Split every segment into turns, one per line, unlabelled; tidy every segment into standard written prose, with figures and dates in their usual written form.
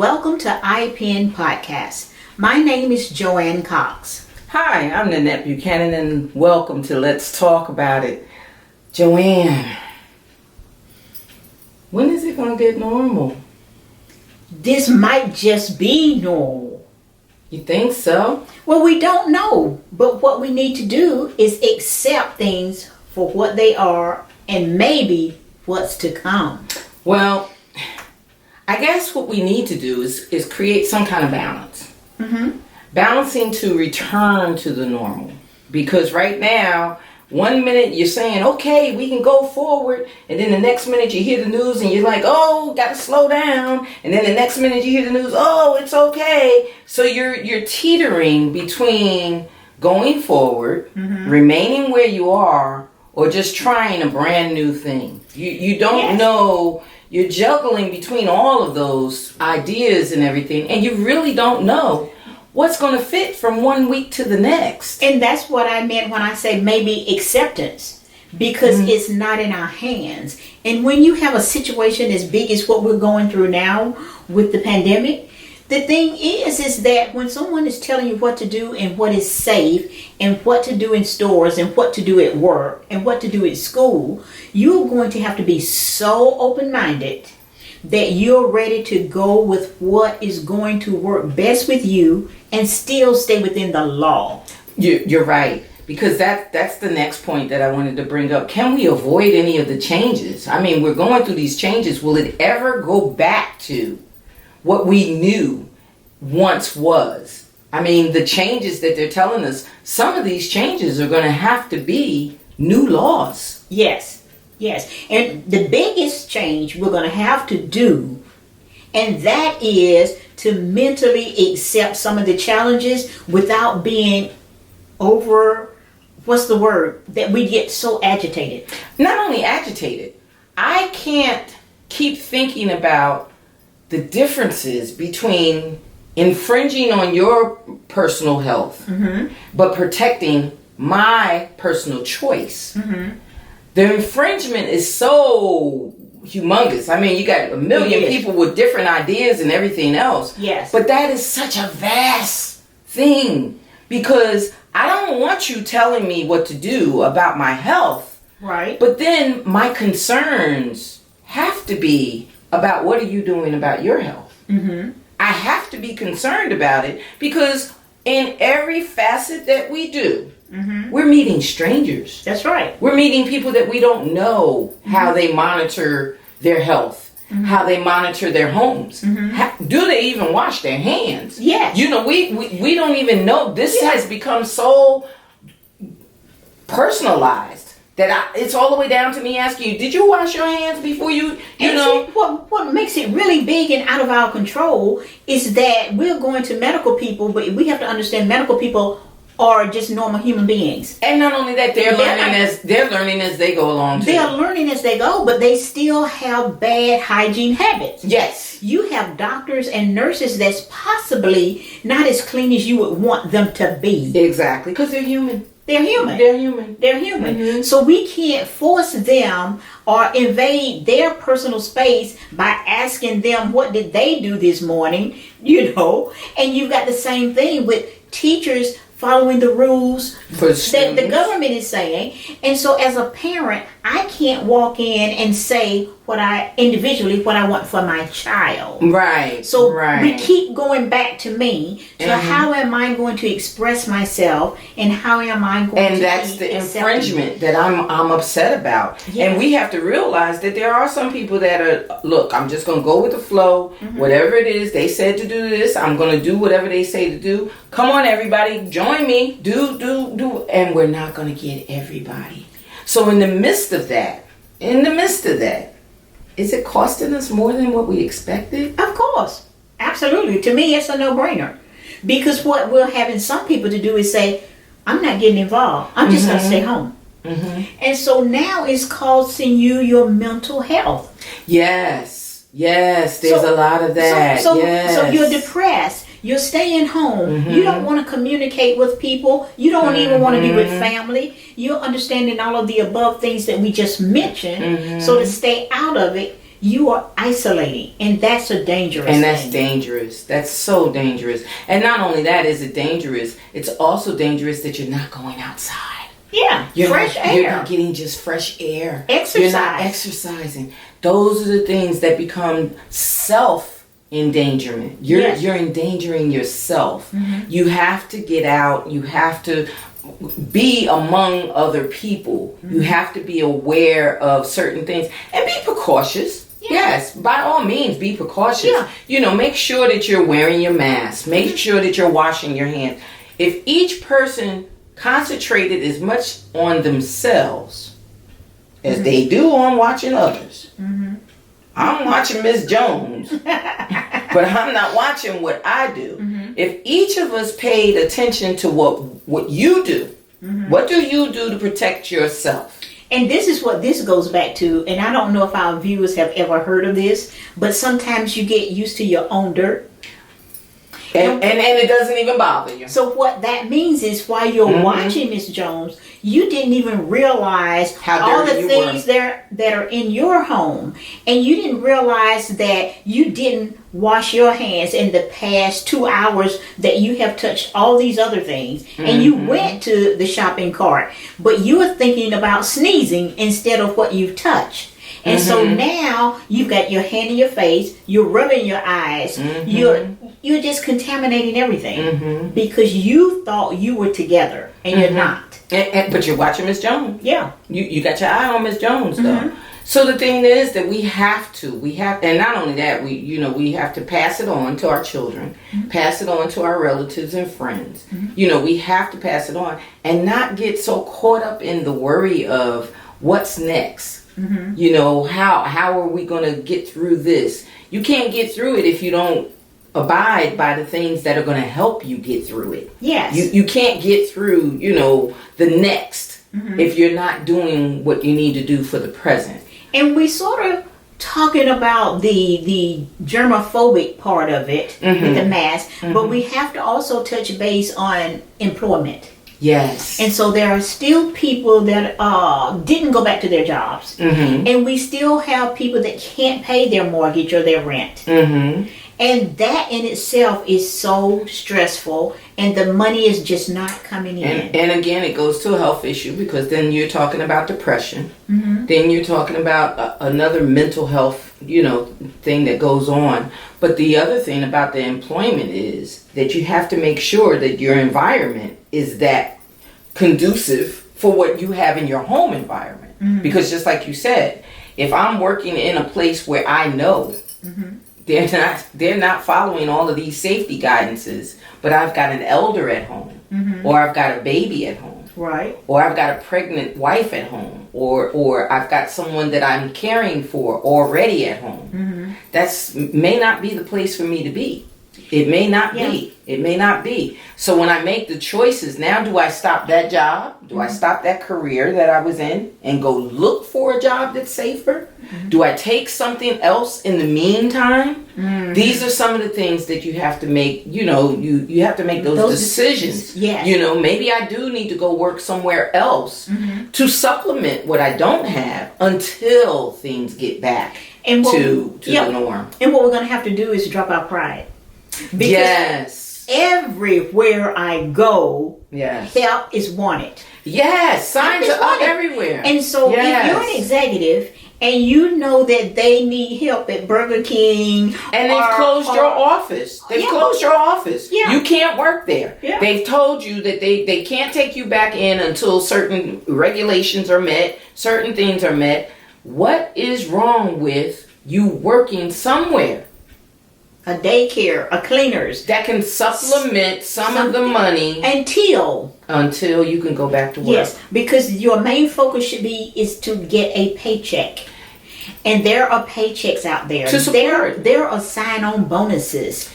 welcome to iPen Podcast. My name is Joanne Cox.
Hi, I'm Nanette Buchanan, and welcome to Let's Talk About It. Joanne, when is it going to get normal?
This might just be normal.
You think so?
Well, we don't know, but what we need to do is accept things for what they are and maybe what's to come.
Well, I guess what we need to do is create some kind of balance. Balancing to return to the normal. Because right now, one minute you're saying, okay, we can go forward. And then the next minute you hear the news and you're like, oh, got to slow down. And then the next minute you hear the news, oh, it's okay. So you're teetering between going forward, remaining where you are, or just trying a brand new thing. You don't know. You're juggling between all of those ideas and everything, and you really don't know what's going to fit from one week to the next.
And that's what I meant when I say maybe acceptance, because it's not in our hands. And when you have a situation as big as what we're going through now with the pandemic, the thing is that when someone is telling you what to do and what is safe and what to do in stores and what to do at work and what to do at school, you're going to have to be so open-minded that you're ready to go with what is going to work best with you and still stay within the law.
You're right. Because that's the next point that I wanted to bring up. Can we avoid any of the changes? I mean, we're going through these changes. Will it ever go back to what we knew once was? I mean, the changes that they're telling us, some of these changes are going to have to be new laws.
Yes. And the biggest change we're going to have to do, and that is to mentally accept some of the challenges without being that we get so agitated.
Not only agitated, I can't keep thinking about the differences between infringing on your personal health, but protecting my personal choice. The infringement is so humongous. I mean, you got a million people with different ideas and everything else.
Yes.
But that is such a vast thing, because I don't want you telling me what to do about my health.
Right.
But then my concerns have to be about what are you doing about your health. I have to be concerned about it, because in every facet that we do, we're meeting strangers.
That's right.
We're meeting people that we don't know how they monitor their health, how they monitor their homes. Do they even wash their hands?
Yes.
You know, we don't even know. This has become so personalized that it's all the way down to me asking you, did you wash your hands before you know?
See, what makes it really big and out of our control is that we're going to medical people, but we have to understand medical people are just normal human beings.
And not only that, they're learning as they go along too.
They're learning as they go, but they still have bad hygiene habits.
Yes.
You have doctors and nurses that's possibly not as clean as you would want them to be.
Exactly, because they're human.
They're human. They're human. So we can't force them or invade their personal space by asking them what did they do this morning, And you've got the same thing with teachers following the rules that the government is saying. And so as a parent, I can't walk in and say what I want for my child.
Right.
So we keep going back to me. So how am I going to express myself, and how am I going to
And that's the infringement that I'm upset about. Yes. And we have to realize that there are some people that are, look, I'm just going to go with the flow. Whatever it is they said to do this, I'm going to do whatever they say to do. Come on, everybody, join me. Do. And we're not going to get everybody. So in the midst of that, is it costing us more than what we expected?
Of course. Absolutely. To me, it's a no-brainer. Because what we're having some people to do is say, I'm not getting involved. I'm just going to stay home. And so now it's costing you your mental health.
Yes. There's a lot of that.
So you're depressed. You're staying home. You don't want to communicate with people. You don't even want to be with family. You're understanding all of the above things that we just mentioned. So to stay out of it, you are isolating, and that's a dangerous
And that's
thing.
dangerous. That's so dangerous. And not only that is it dangerous, it's also dangerous that you're not going outside.
Yeah, fresh air.
You're not getting just fresh air.
Exercise.
You're not exercising. Those are the things that become self-endangerment. You're endangering yourself. You have to get out. You have to be among other people. You have to be aware of certain things and be precautious. Yes, by all means, be precautious. Make sure that you're wearing your mask. Make sure that you're washing your hands. If each person concentrated as much on themselves as they do on watching others. I'm watching Miss Jones, but I'm not watching what I do. If each of us paid attention to what you do, what do you do to protect yourself?
And this is what this goes back to, and I don't know if our viewers have ever heard of this, but sometimes you get used to your own dirt.
And it doesn't even bother you.
So what that means is while you're watching Miss Jones, you didn't even realize all the things that are in your home. And you didn't realize that you didn't wash your hands in the past 2 hours, that you have touched all these other things. And you went to the shopping cart, but you were thinking about sneezing instead of what you've touched. And so now you've got your hand in your face, you're rubbing your eyes, you're just contaminating everything because you thought you were together and you're not.
But you're watching Miss Jones.
Yeah.
You got your eye on Miss Jones though. So the thing is that we have, and not only that, we have to pass it on to our children, pass it on to our relatives and friends. We have to pass it on and not get so caught up in the worry of what's next. How are we going to get through this? You can't get through it if you don't abide by the things that are going to help you get through it.
Yes.
You can't get through, the next if you're not doing what you need to do for the present.
And we sort of talking about the germophobic part of it with the mask, but we have to also touch base on employment.
Yes.
And so there are still people that didn't go back to their jobs. And we still have people that can't pay their mortgage or their rent. And that in itself is so stressful, and the money is just not coming in.
And again, it goes to a health issue, because then you're talking about depression. Then you're talking about another mental health, thing that goes on. But the other thing about the employment is that you have to make sure that your environment is that conducive for what you have in your home environment. Because just like you said, if I'm working in a place where I know they're not following all of these safety guidances, but I've got an elder at home, or I've got a baby at home,
right,
or I've got a pregnant wife at home, or I've got someone that I'm caring for already at home. That's may not be the place for me to be. It may not be. It may not be. So when I make the choices, now do I stop that job? Do I stop that career that I was in and go look for a job that's safer? Do I take something else in the meantime? These are some of the things that you have to make, you have to make those decisions.
Yes.
Maybe I do need to go work somewhere else to supplement what I don't have until things get back to the norm.
And what we're going to have to do is drop our pride. Because everywhere I go, help is wanted.
Yes, signs are up everywhere.
And so if you're an executive and you know that they need help at Burger King,
and they've closed your office. They've closed your office. Yeah. You can't work there. Yeah. They've told you that they can't take you back in until certain regulations are met, certain things are met. What is wrong with you working somewhere?
A daycare, a cleaners
that can supplement some of the money until you can go back to work. Yes,
because your main focus is to get a paycheck, and there are paychecks out there.
To support.
There are sign-on bonuses,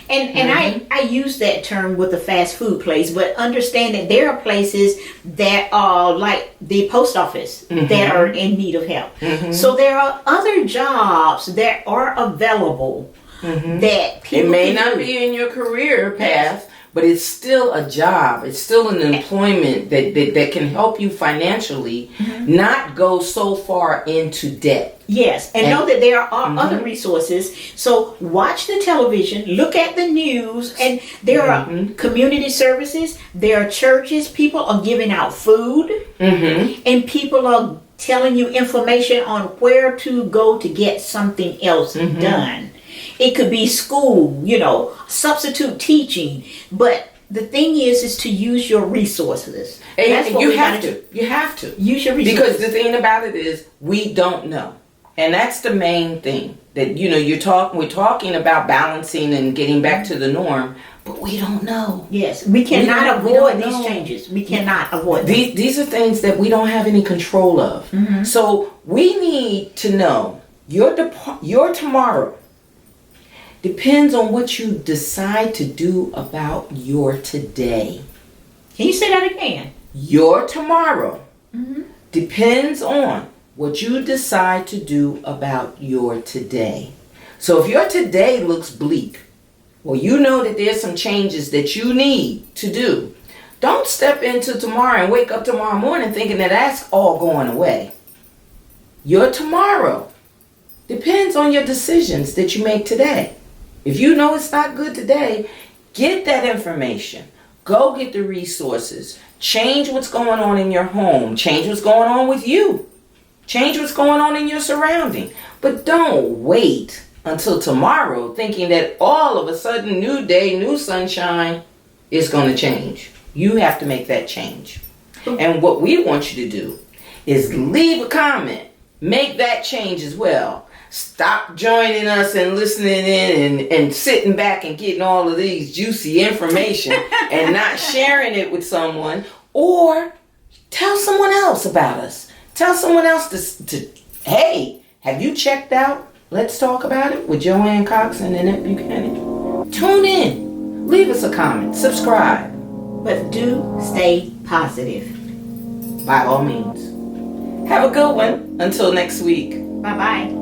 and I use that term with a fast food place, but understand that there are places that are like the post office that are in need of help. So there are other jobs that are available. That people
it may not be in your career path, but it's still a job. It's still an employment that can help you financially, not go so far into debt.
Yes, and know that there are other resources. So watch the television, look at the news, and there are community services, there are churches, people are giving out food, and people are telling you information on where to go to get something else done. It could be school, substitute teaching, but the thing is to use your resources.
And that's what you have to. You have to
use your resources.
Because the thing about it is, we don't know, and that's the main thing. That we're talking about balancing and getting back to the norm, but we don't know.
Yes, we cannot avoid these changes. We cannot avoid them.
These are things that we don't have any control of. So we need to know your tomorrow depends on what you decide to do about your today.
Can you say that again?
Your tomorrow depends on what you decide to do about your today. So if your today looks bleak, well, you know that there's some changes that you need to do. Don't step into tomorrow and wake up tomorrow morning thinking that that's all going away. Your tomorrow depends on your decisions that you make today. If you know it's not good today, get that information. Go get the resources. Change what's going on in your home. Change what's going on with you. Change what's going on in your surrounding. But don't wait until tomorrow thinking that all of a sudden, new day, new sunshine is going to change. You have to make that change. And what we want you to do is leave a comment. Make that change as well. Stop joining us and listening in and sitting back and getting all of these juicy information and not sharing it with someone, or tell someone else about us. Tell someone else to hey, have you checked out Let's Talk About It with Joanne Cox and Nanette Buchanan? Tune in. Leave us a comment. Subscribe.
But do stay positive.
By all means. Have a good one. Until next week.
Bye-bye.